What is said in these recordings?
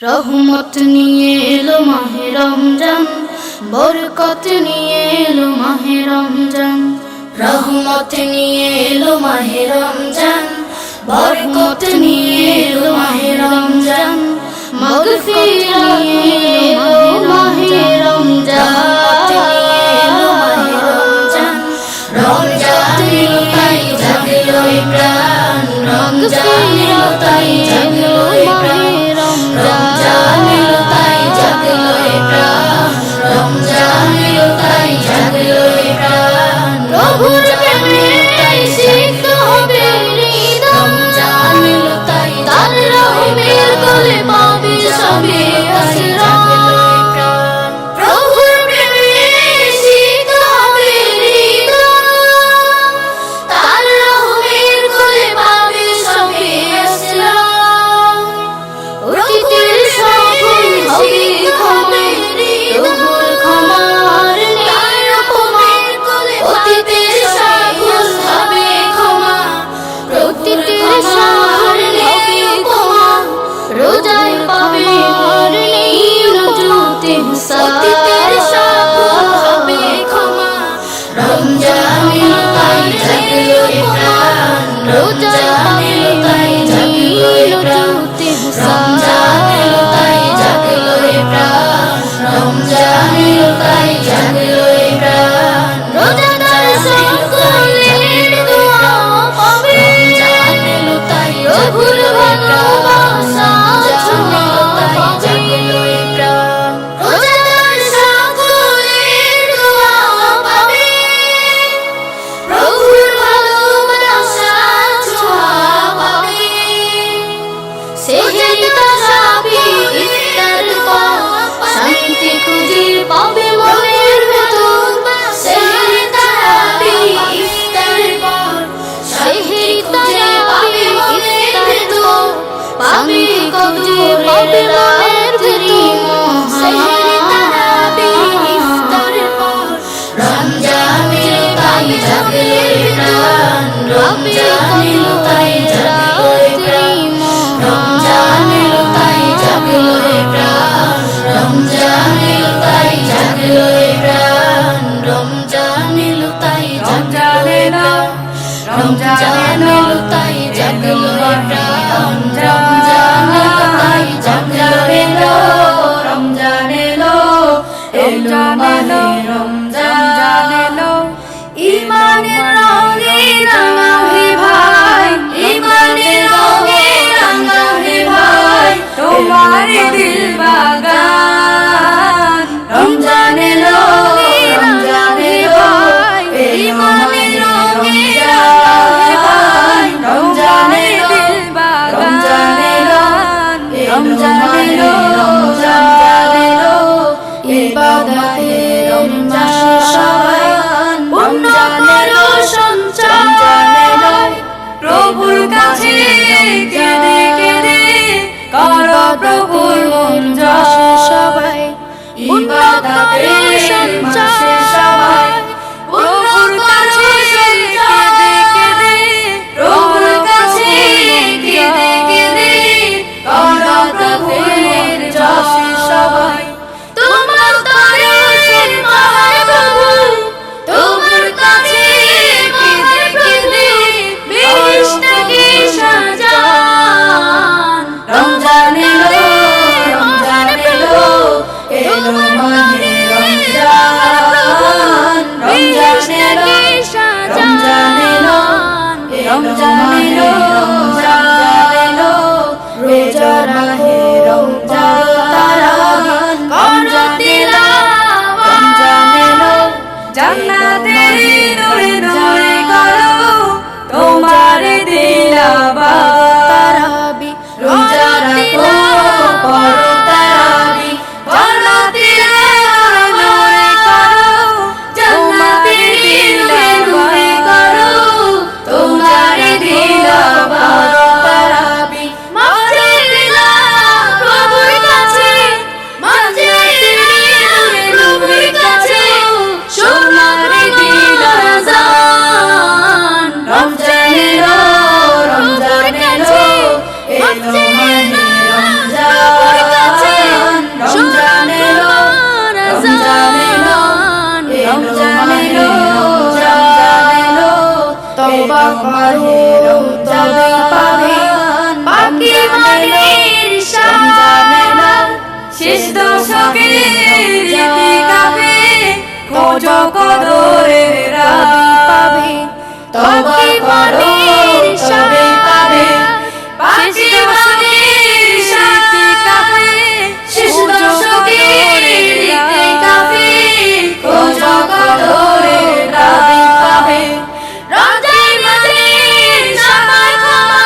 রহমত নিয়ে এলো মাহে রমজান, বরকত নিয়ে এলো মাহে রমজান। রহমত নিয়ে এলো মাহে রমজান, বরকত নিয়ে এলো মাহে রমজান। মাগফিরাত নিয়ে এলো মাহে রমজান, রমজান এলো তাই জাগলো প্রাণ, রমজান এলো তাই জাগলো প্রাণ, রমজান এলো তাই জাগলো প্রাণ, রমজান এলো তাই জাগলো প্রাণ। প্রভুর প্রেমে তাই সিক্ত হবে হৃদয়, রমজান এলো তাই তার রহমের কোলে পাবে সবে আশ্রয়। প্রভুর প্রেমে সিক্ত হবে হৃদয়, তার রহমের কোলে পাবে সবে আশ্রয়। অতীতের সফল হবে ক্ষমা, প্রভুর ক্ষমার নেই উপমা। অতীতের সফল হবে ক্ষমা, অতীতের সফল হবে উপমা। রোজায় পাবে আর নেই রজতে হিসাব। অতীতের সফল হবে ক্ষমা, রমজান এলো তাই জাগলো প্রাণ, রোজায় তাই জাগলো রজতে হিসাব। রমজান এলো তাই জাগলো প্রাণ, রমজান এলো তাই জাগলো প্রাণ। রোজাদার সকলের দোয়া পাবে, রমজান এলো তাই প্রভুর ভালোবাসা ছোঁয়া পাবে। রোজাদার সকলের দোয়া পাবে, প্রভুর ভালোবাসা ছোঁয়া পাবে। সেহরি তারাবি ইফতার পর শান্তি খুঁজে পাবে মনের ভেতর। সেহরি তারাবি ইফতার পর সেহরি তারাবি ইফতার পর পাবে খুঁজে পাবে মনের ভেতর। সেহরি তারাবি ইফতার পর রমজান এলো তাই জাগলো প্রাণ, রমজান এলো তাই জাগলো প্রাণ, রমজান এলো তাই জাগলো প্রাণ, রমজান এলো তাই জাগলো মাহে রমজান পাকি মনের রমজান এলো শেষ দশকের ইতিকাফে খোঁজো কদরের রাত তওবা করো তবে পাবে পাকি মনের ইতিকাফে শেষ দশকের ইতিকাফে খোঁজো কদরের রাত রমজান মাসের সময় ক্ষমা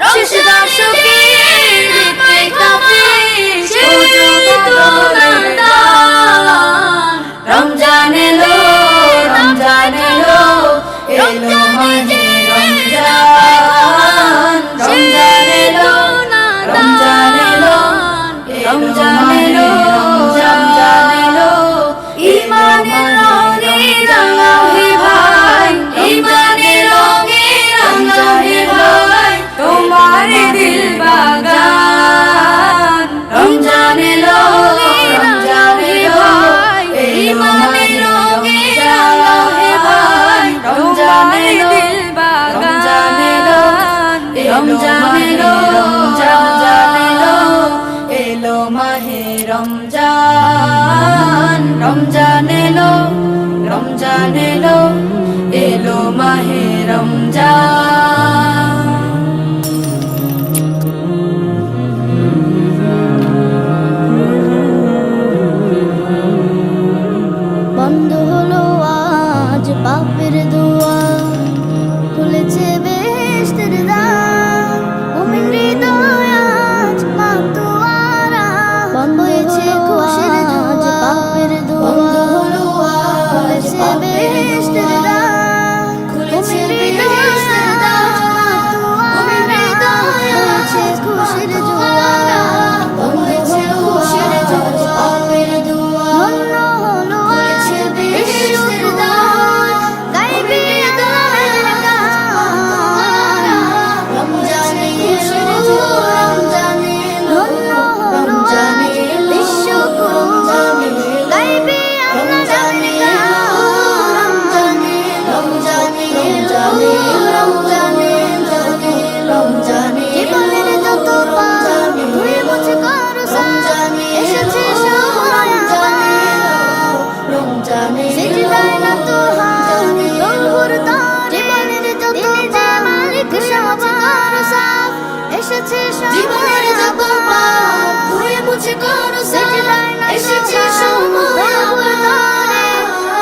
শেষ দশকের ইতিকাফে খোঁজো কদরের রাত রমজান এলো এলো মাহে রমজান রমজান এলো রমজান এলো ঈমানের রঙে রাঙা হে ভাই ঈমানের রঙে রাঙা হে ভাই তোমার দিল বাগান রমজান এলো ভাই ঈমানের রঙে রাঙা হে ভাই রমজানের দিল বাগান রমজান এলো মাহে রমজান রমজান এলো মাহে রমজান বন্ধ হলো আজ পাপের দুয়ার খুলেছে বেহেশতের দ্বার মুমিন হৃদয় আজ মাতোয়ারা বন্ধ হয়েছে খুশির আজ পাপের দুয়ার খুলেছে বেহেশতের দ্বার খুলেছে বেহেশতের দ্বার মুমিন হৃদয় আজ খুশির জোয়ারা বন্ধ হয়েছে খুশির আজ পাপের দুয়ার হলো খুলেছে বেহেশতের দ্বার গায়বী জীবনের যত পাপ ধুয়ে মুছে করো সাফ এসেছে সময় অবতারে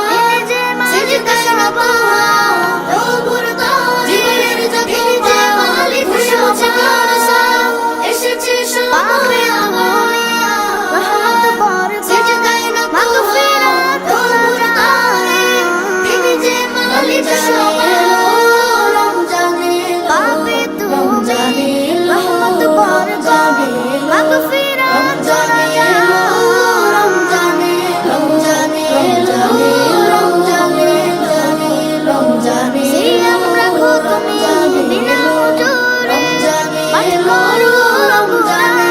তিনি যে সিজদায় নবুয়া প্রভুর তরে জীবনের যত পাপ ধুয়ে মুছে করো সাফ এসেছে সময় অবতারে রহমত বরকত সিজদায় নবুয়া মাগফিরাত প্রভুর তরে তিনি যে মালিক সময় পাপে তুমি রহমত বরকত মাগফিরাত জানিয়া রমজানে সিয়াম রাখো তুমি বিনা হুজুরে পাঠ করো রমজানে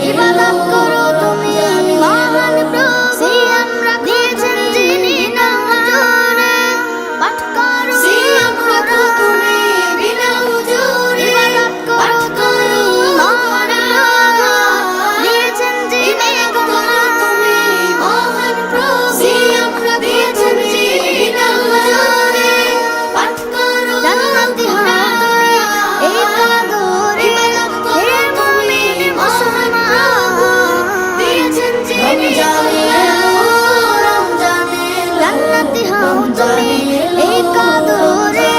ইবাদত করো তুমি মহান প্রভু সিয়াম রাখিয়েছেন যিনি না হুজুরে পাঠ করো সিয়াম রাখো তুমি বিনা হুজুরে পাঠ করো মহান প্রভু দিয়েছেন যিনি তুমি মহান প্রভু সিয়াম রাখিয়েছেন যিনি না হুজুরে পাঠ করো জান্নাতি হও তুমি এই কাদরে হে মুমিন মুসলমান দিয়েছেন যিনি জান্নাতি হও তুমি এই কাদরে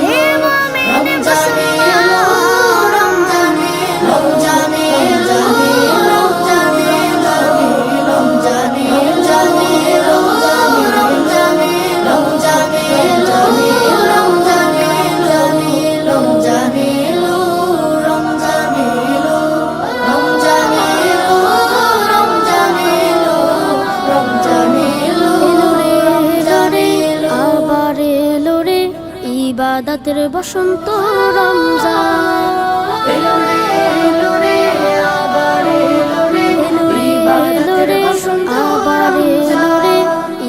হে মুমিন মুসলমান ইবাদতের বসন্ত রমজান এলো রে আবার এলো রে ইবাদতের বসন্ত আবার এলো রে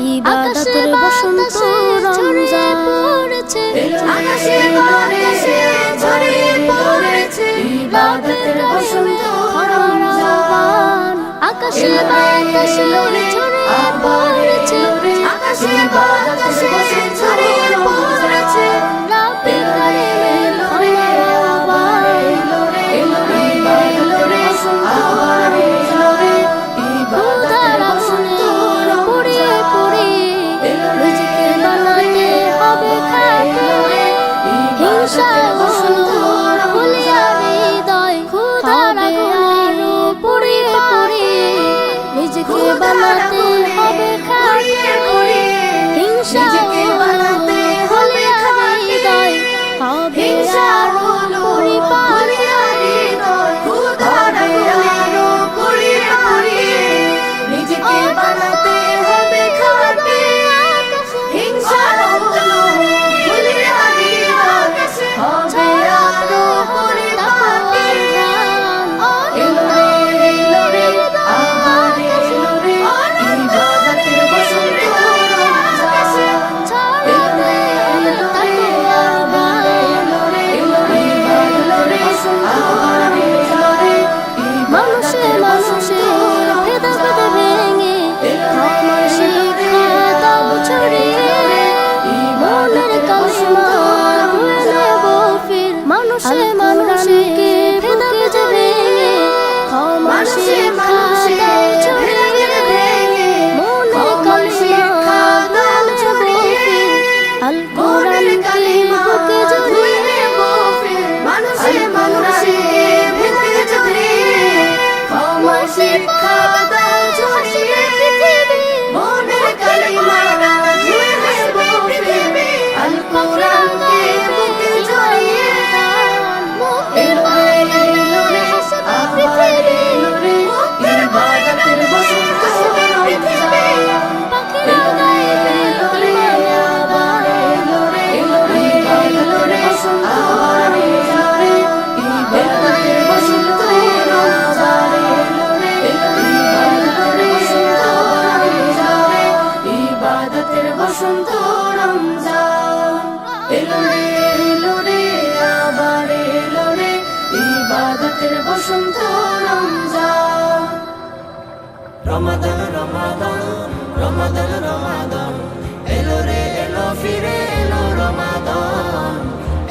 ইবাদতের বসন্ত রমজান পড়েছে আকাশে বাতাসে ছড়িয়ে পড়েছে, আকাশে বাতাসে ছড়িয়ে পড়েছে রব্বে কারিমের খোলা আবার এলো রে, এলো রে আবার এলো রে। খোদার আগুনে পুড়িয়ে পুড়িয়ে নিজেকে বানাতে হবে খাঁটি, হিংসা ভুলিয়া হৃদয় খোদার আগুনে পুড়িয়ে পুড়িয়ে নিজেকে বানাতে হবে খাঁটি, হিংসা বানাতে হবে হৃদয় হবে আরো পরিপাটি। খোদার আগুনে পুড়িয়ে পুড়িয়ে নিজেকে বানাতে হবে খাঁটি, হিংসা ভুলিয়া হৃদয় হবে আরো পরিপাটি। এলো রে আবার এলো রে ইবাদতের বসন্ত মানুষে মানুষে ভেদাভেদ ভেঙে আমার শিক্ষা দাও ছড়িয়ে, মনের কালিমা ধুয়ে নেব ফির। মানুষে মানুষে ভেদাভেদ ভেঙে আমার শিক্ষা দাও ছড়িয়ে, মনের কালিমা ধুয়ে নেব ফির। আল কোরআনকে বুকে জড়িয়ে নেব ফির। মানুষে মানুষে ভেদাভেদ ভেঙে আমার শিক্ষা দাও ছড়িয়ে, মনের কালিমা ধুয়ে নেব ফির। আল কোরআনকে বুকে জড়িয়ে এলো রে আবার এলো রে ইবাদতের বসন্ত পাখিরা গাইবে ইমানে আবার এলো রে ইবাদতের বসন্ত আবার এলো রে ইবাদতের বসন্ত আবার এলো রে ইবাদতের বসন্ত আবার এলো রে ইবাদতের বসন্ত রমজান। এলো রে আবার এলো রে ইবাদতের বসন্ত রমজান। রমাদান রমাদান রমাদান রমাদান এলো রে এলো ফিরে এলো রমাদান,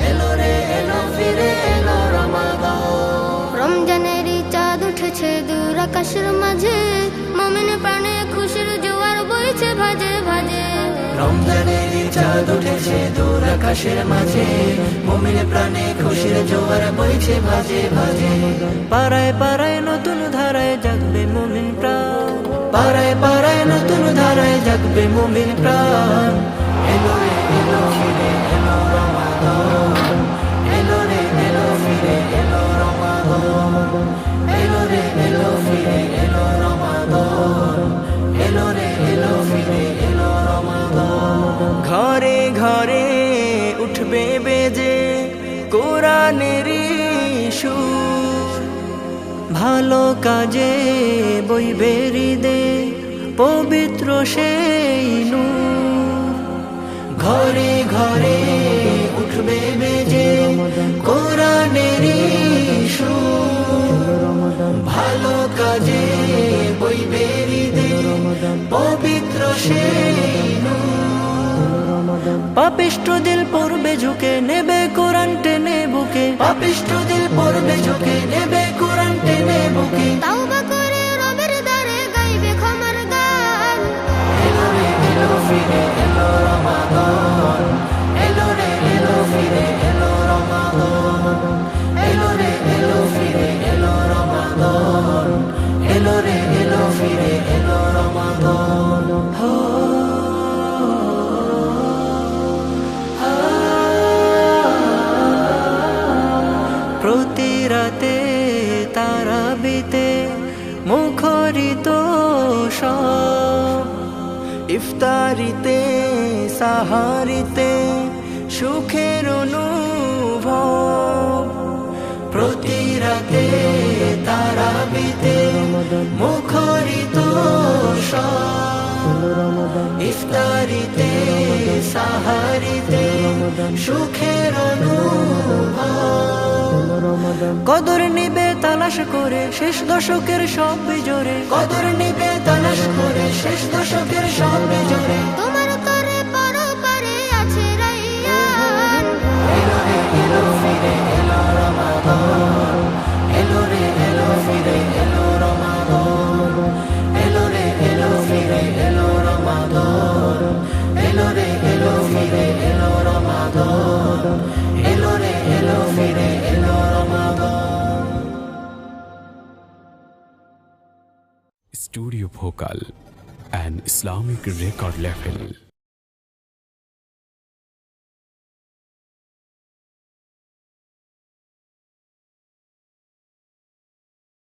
এলো রে এলো ফিরে এলো রমাদান। রমজানের চাঁদ উঠেছে দূর আকাশের মাঝে, মুমিন প্রাণে খুশির জোয়ার বইছে ভাজে ভাজে। রমজানের চাঁদ উঠেছে দূর আকাশের মাঝে, মুমিন প্রাণে খুশির জোয়ার বইছে ভাজে ভাজে। পাড়ায় পাড়ায় নতুন ধারায় জাগবে মুমিন প্রাণ, পাড়ায় পাড়ায় নতুন ধারায় জাগবে মুমিন প্রাণ। এলো রে এলো ফিরে এলো রমাদান, এলো রে এলো ফিরে এলো রমাদান, এলো রে এলো ফিরে এলো রমাদান, এলো রে এলো ফিরে এলো রমাদান। ঘরে ঘরে উঠবে বেজে কোরআনের সুর, ভালো কাজে বইবে হৃদে পবিত্র সেই নূর। ঘরে ঘরে উঠবে বেজে কোরআনের সুর, ভালো কাজে বইবে হৃদে পবিত্র সেই নূর। পাপিষ্ঠ দিল পড়বে ঝুঁকে নেবে কোরআন টেনে বুকে, পাপিষ্ঠ দিল পড়বে ঝুঁকে নেবে কোরআন টেনে বুকে। তাওবা করে রবের দ্বারে গাইবে ক্ষমার গান। এলো রে এলো ফিরে এলো রমাদান, এলো রে এলো ফিরে এলো রমাদান, এলো রে এলো ফিরে এলো রমাদান, এলো রে এলো ফিরে এলো রমাদান। প্রতি রাতে তারাবিতে মুখরিত সব, ইফতারিতে সাহারিতে সুখের অনুভব। প্রতি রাতে তারাবিতে মুখরিত সব, ইফতারিতে সাহারিতে সুখের অনুভব। কদর নিবে তালাশ করে শেষ দশকের সব বিজোরে, কদর নিবে তালাশ করে শেষ দশকের সব বিজোরে। তোমার তরে পরপারে আছে রাইয়ান, এলো রে এলো ফিরে এলো রমাদান, এলো রে এলো ফিরে এলো রমাদান, এলো রে এলো ফিরে এলো রমাদান, এলো রে এলো ফিরে এলো রমাদান, এলো রে এলো ফিরে এলো রমাদান। Studio Bhokal, an Islamic record label.